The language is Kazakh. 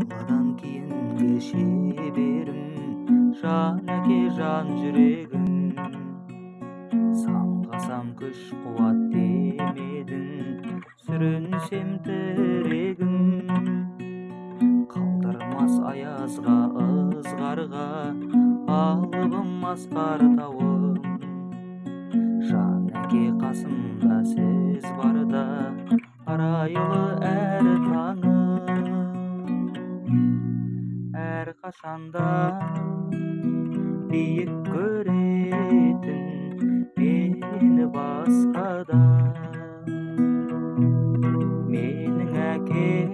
Баладан кийинки шеберим, жанаке жан жүрегим. Самгасам күч кубат демедиң, сүрүнсем терегим. Калтырмас аязга, ызгарга, алыбым аскар табым. Жанаке касымда сиз барда, арайлы әр таңым. Әр кашанда бийик көретін мени баскада. Менің әкем